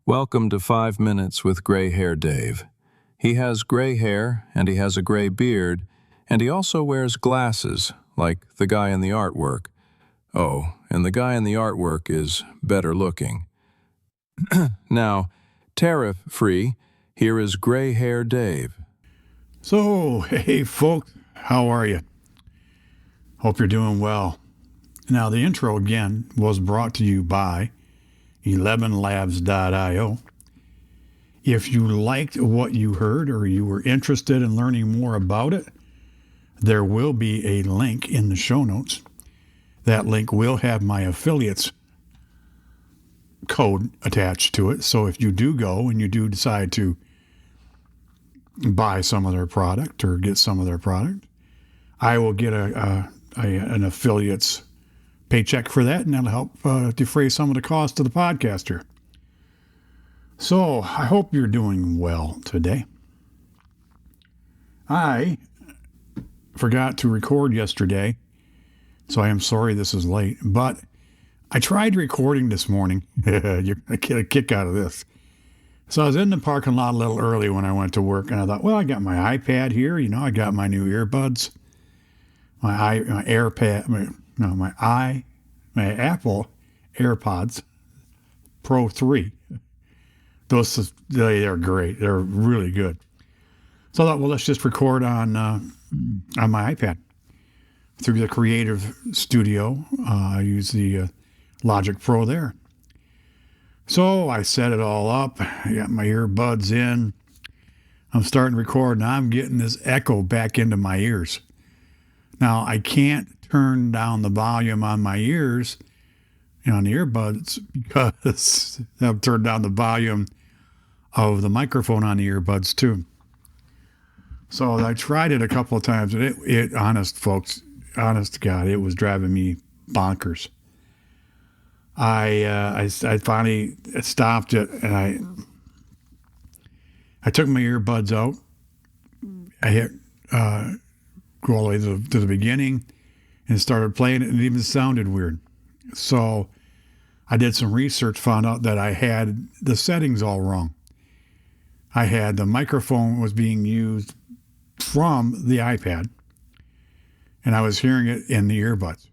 Welcome to 5 Minutes with Gray Hair Dave. He has gray hair, and he has a gray beard, and he also wears glasses, like the guy in the artwork. Oh, and the guy in the artwork is better looking. Now, tariff-free, here is Gray Hair Dave. So, hey folks, how are you? Hope you're doing well. Now, the intro again was brought to you by 11labs.io. If you liked what you heard or you were interested in learning more about it, there will be a link in the show notes. That link will have my affiliates code attached to it. So if you do go and you do decide to buy some of their product or get some of their product, I will get an affiliate's paycheck for that, and that'll help defray some of the cost of the podcaster. So I hope you're doing well today. I forgot to record yesterday, so I am sorry this is late, but I tried recording this morning. You're going to get a kick out of this. So I was in the parking lot a little early when I went to work, and I thought, well, I got my iPad here. You know, I got my new earbuds, my AirPad, my Apple AirPods Pro 3. Those, they're great. They're really good. So I thought, well, let's just record on my iPad through the Creative Studio. I use the Logic Pro there. So I set it all up. I got my earbuds in. I'm starting to record, and I'm getting this echo back into my ears. Now, I can't turn down the volume on my ears, on the earbuds, because I've turned down the volume of the microphone on the earbuds too. So I tried it a couple of times, and it honest to God, it was driving me bonkers. I finally stopped it, and I took my earbuds out. I hit go all the way to the beginning and started playing it, and it even sounded weird. So I did some research, found out that I had the settings all wrong. I had the microphone was being used from the iPad, and I was hearing it in the earbuds.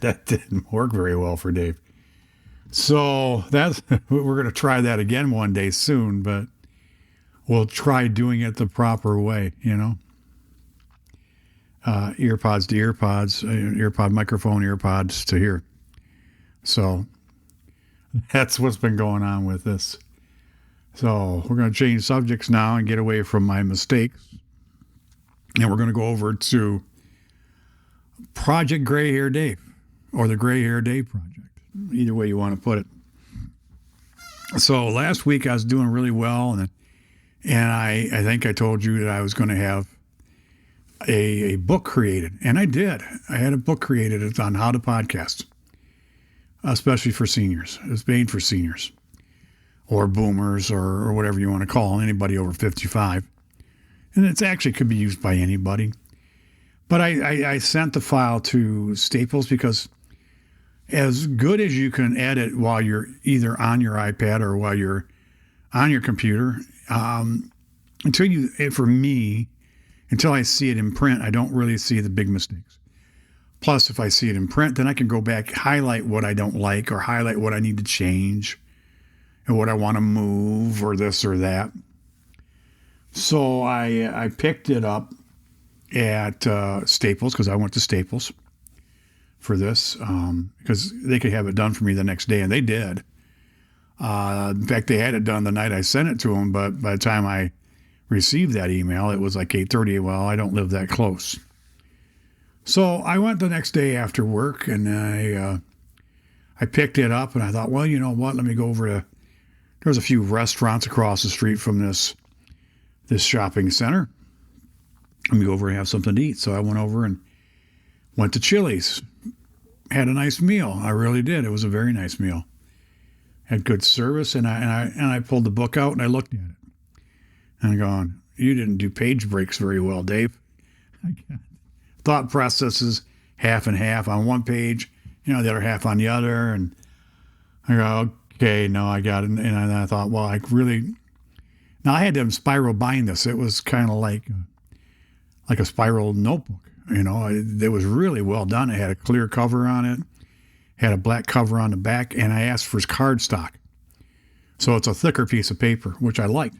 That didn't work very well for Dave. So we're going to try that again one day soon, but we'll try doing it the proper way, earpods to earpods, earpod microphone, earpods to here. So that's what's been going on with this. So we're going to change subjects now and get away from my mistakes. And we're going to go over to Project Gray Hair Dave, or the Gray Hair Dave Project, either way you want to put it. So last week I was doing really well, and I think I told you that I was going to have a book created, and I did. I had a book created. It's on how to podcast, especially for seniors. It's made for seniors or boomers or whatever you want to call anybody over 55. And it's actually could be used by anybody. But I sent the file to Staples because as good as you can edit while you're either on your iPad or while you're on your computer, until I see it in print, I don't really see the big mistakes. Plus, if I see it in print, then I can go back, highlight what I don't like or highlight what I need to change and what I want to move or this or that. So I picked it up at Staples because I went to Staples for this because they could have it done for me the next day, and they did. In fact, they had it done the night I sent it to them, but by the time I received that email, it was like 8:30. Well, I don't live that close. So I went the next day after work, and I picked it up, and I thought, well, you know what? Let me go over to, there's a few restaurants across the street from this shopping center. Let me go over and have something to eat. So I went over and went to Chili's. Had a nice meal. I really did. It was a very nice meal. Had good service, and I pulled the book out and I looked at it. And I'm going, you didn't do page breaks very well, Dave. I got thought processes half and half on one page, the other half on the other. And I go, okay, no, I got it. And I thought, well, now I had to spiral bind this. It was kind of like a spiral notebook. It was really well done. It had a clear cover on it, had a black cover on the back, and I asked for cardstock. So it's a thicker piece of paper, which I liked.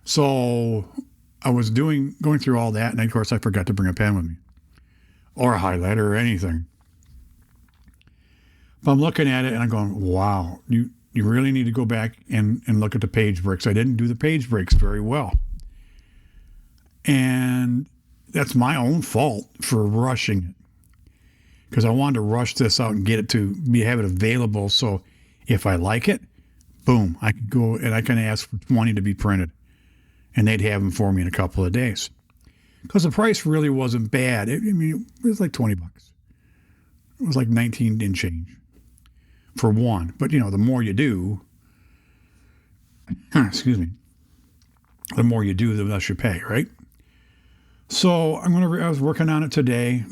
So I was going through all that, and of course I forgot to bring a pen with me, or a highlighter or anything. But I'm looking at it and I'm going, wow, you really need to go back and look at the page breaks. I didn't do the page breaks very well. And that's my own fault for rushing it, because I wanted to rush this out and get it to have it available. So if I like it, boom, I could go and I can ask for 20 to be printed, and they'd have them for me in a couple of days. Because the price really wasn't bad. It was like $20. It was like 19 and change for one. But, the more you do, excuse me, the more you do, the less you pay, right? So I was working on it today,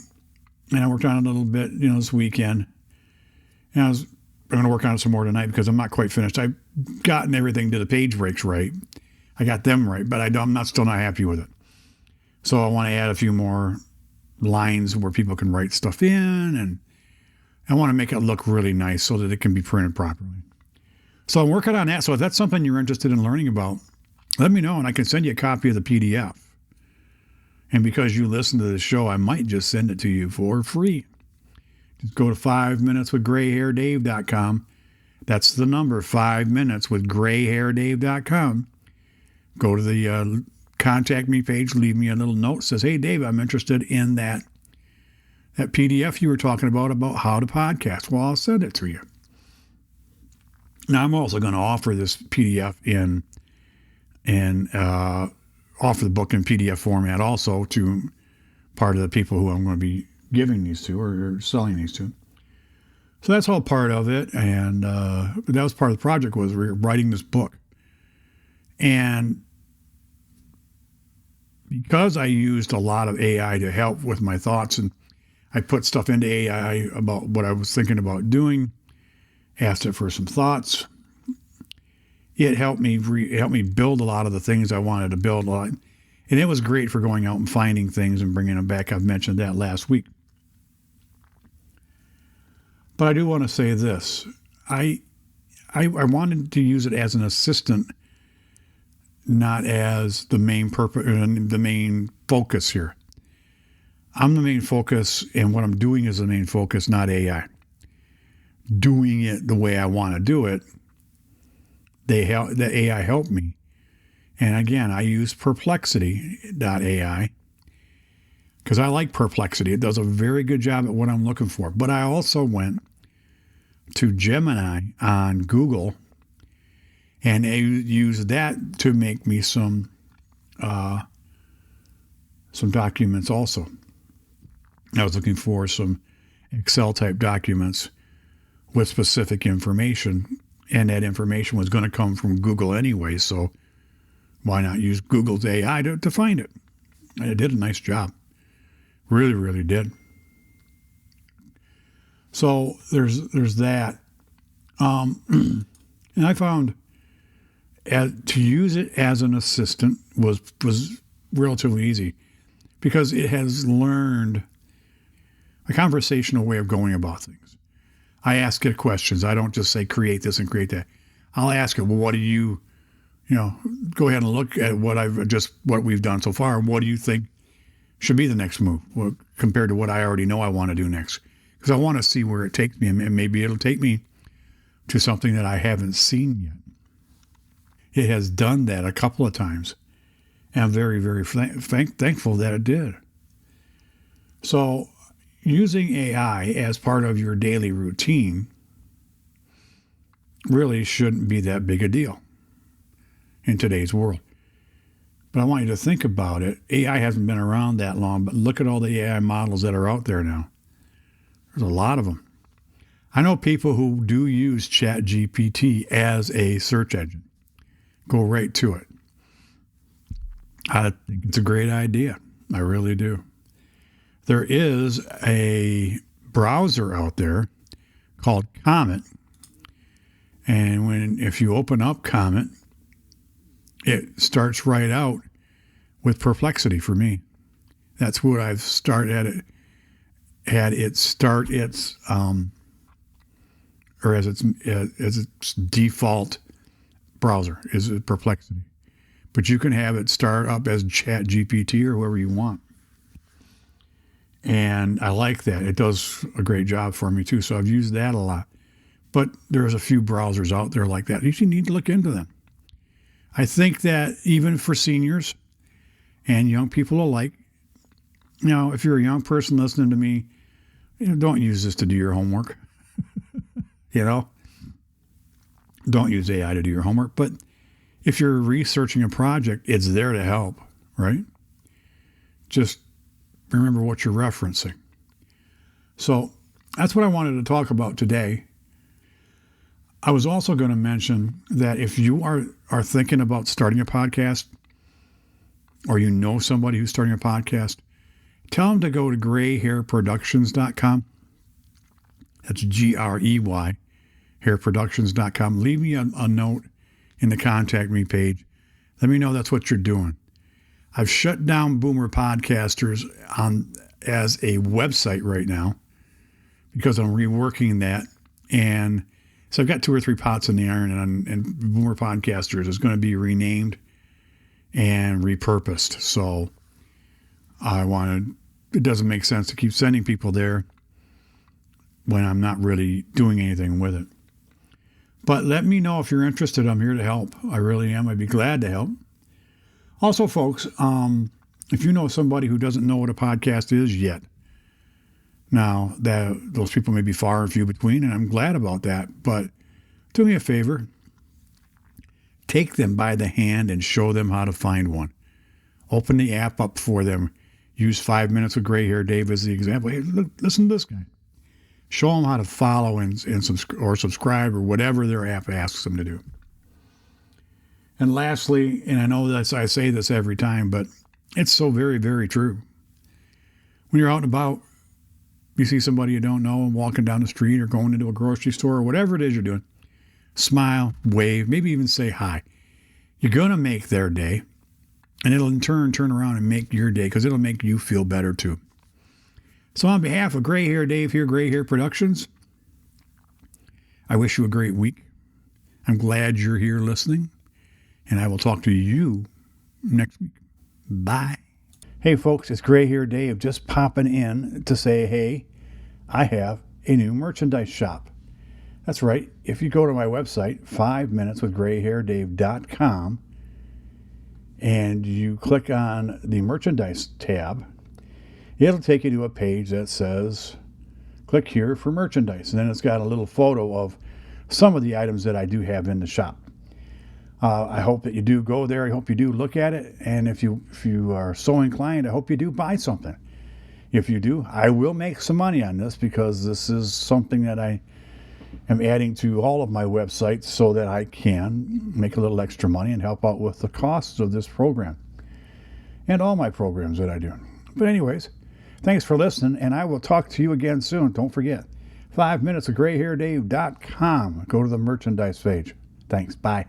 and I worked on it a little bit, this weekend. And I'm going to work on it some more tonight because I'm not quite finished. I've gotten everything to the page breaks right. I got them right, but I'm still not happy with it. So I want to add a few more lines where people can write stuff in, and I want to make it look really nice so that it can be printed properly. So I'm working on that. So if that's something you're interested in learning about, let me know, and I can send you a copy of the PDF. And because you listen to the show, I might just send it to you for free. Just go to 5minuteswithgrayhairdave.com. That's the number, 5minuteswithgrayhairdave.com. Go to the contact me page, leave me a little note that says, hey, Dave, I'm interested in that PDF you were talking about how to podcast. Well, I'll send it to you. Now, I'm also going to offer this PDF offer the book in PDF format also to part of the people who I'm going to be giving these to or selling these to. So that's all part of it. And that was part of the project, was writing this book. And because I used a lot of AI to help with my thoughts, and I put stuff into AI about what I was thinking about doing, asked it for some thoughts, it helped me build a lot of the things I wanted to build. And it was great for going out and finding things and bringing them back. I've mentioned that last week. But I do want to say this. I wanted to use it as an assistant, not as the main purpose, the main focus here. I'm the main focus, and what I'm doing is the main focus, not AI. Doing it the way I want to do it, the AI helped me. And again, I use perplexity.ai because I like Perplexity. It does a very good job at what I'm looking for. But I also went to Gemini on Google, and I used that to make me some documents also. I was looking for some Excel type documents with specific information, and that information was going to come from Google anyway, so why not use Google's AI to find it? And it did a nice job. Really, really did. So there's that. And I found to use it as an assistant was relatively easy because it has learned a conversational way of going about things. I ask it questions. I don't just say create this and create that. I'll ask it, well, what do you go ahead and look at what we've done so far. What do you think should be the next move compared to what I already know I want to do next? Because I want to see where it takes me, and maybe it'll take me to something that I haven't seen yet. It has done that a couple of times, and I'm very, very thankful that it did. So using AI as part of your daily routine really shouldn't be that big a deal in today's world. But I want you to think about it. AI hasn't been around that long, but look at all the AI models that are out there now. There's a lot of them. I know people who do use ChatGPT as a search engine. Go right to it. I think it's a great idea. I really do. There is a browser out there called Comet, if you open up comment, it starts right out with perplexity for me. That's what I've had it start its or as its default browser is perplexity. But you can have it start up as Chat GPT or whoever you want. And I like that. It does a great job for me too. So I've used that a lot. But there's a few browsers out there like that. You need to look into them. I think that even for seniors and young people alike, if you're a young person listening to me, don't use this to do your homework. Don't use AI to do your homework. But if you're researching a project, it's there to help, right? Just remember what you're referencing. So that's what I wanted to talk about today. I was also going to mention that if you are thinking about starting a podcast, or you know somebody who's starting a podcast, tell them to go to greyhairproductions.com. That's Grey, hairproductions.com. Leave me a note in the contact me page. Let me know that's what you're doing. I've shut down Boomer Podcasters as a website right now because I'm reworking that. And so I've got 2 or 3 pots in the iron, and Boomer Podcasters is going to be renamed and repurposed. So it doesn't make sense to keep sending people there when I'm not really doing anything with it. But let me know if you're interested. I'm here to help. I really am. I'd be glad to help. Also, folks, if you know somebody who doesn't know what a podcast is yet, now those people may be far and few between, and I'm glad about that. But do me a favor. Take them by the hand and show them how to find one. Open the app up for them. Use 5 minutes with Gray Hair Dave as the example. Hey, look, listen to this guy. Show them how to follow and subscribe or whatever their app asks them to do. And lastly, and I know that I say this every time, but it's so very, very true. When you're out and about, you see somebody you don't know walking down the street or going into a grocery store or whatever it is you're doing, smile, wave, maybe even say hi. You're going to make their day, and it'll in turn around and make your day because it'll make you feel better too. So on behalf of Gray Hair Dave here, Gray Hair Productions, I wish you a great week. I'm glad you're here listening, and I will talk to you next week. Bye. Hey folks, it's Gray Hair Dave just popping in to say, hey, I have a new merchandise shop. That's right. If you go to my website, 5minuteswithgrayhairdave.com, and you click on the merchandise tab, it'll take you to a page that says, click here for merchandise. And then it's got a little photo of some of the items that I do have in the shop. I hope that you do go there. I hope you do look at it. And if you are so inclined, I hope you do buy something. If you do, I will make some money on this because this is something that I am adding to all of my websites so that I can make a little extra money and help out with the costs of this program and all my programs that I do. But anyways, thanks for listening, and I will talk to you again soon. Don't forget, 5minutesofgrayhairdave.com. Go to the merchandise page. Thanks. Bye.